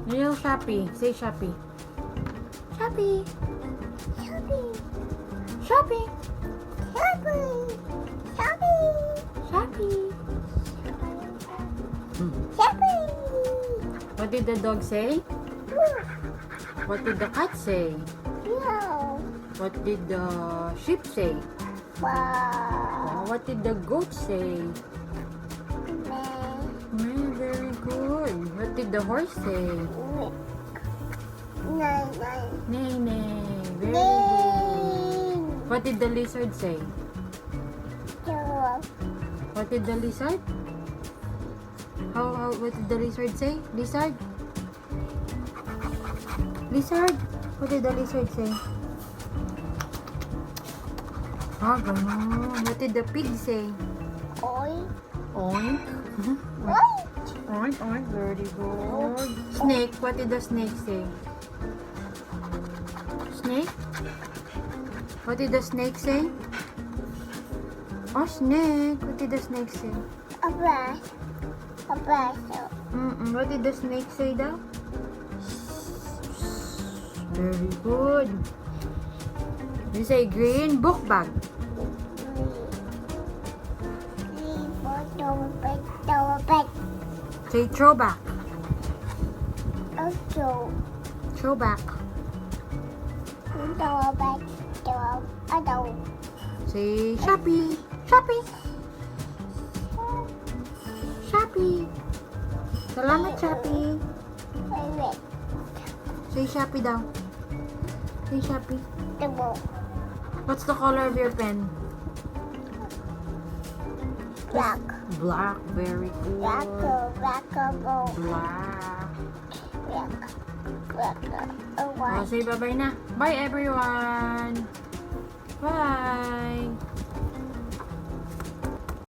Real Shopee. Say Shopee. Shopee. Shopee. Shopee. Shopee. Shopee. Shopee. Shopee. What did the dog say? What did the cat say? No. What did the sheep say? Wow. What did the goat say? Very good. What did the horse say? Nine, nine. Nay, nay. Very good. What did the lizard say? Two. What did the lizard? What did the lizard say? Lizard? Lizard? What did the lizard say? Ah, ganun. What did the pig say? Oink. Oink. Oink. Oink, oink. Very good. Snake. What did the snake say? Snake? What did the snake say? Oh, snake. What did the snake say? A brush. A brush. What did the snake say daw? Very good. You say green book bag. Say throwback. Throwback. Say Shopee. Shopee. Shopee. Salamat Shopee. Say Shopee daw. Say Shopee. What's the color of your pen? Black. Black. Very good. Black. Black. Black. Oh, say bye-bye na. Bye everyone. Bye.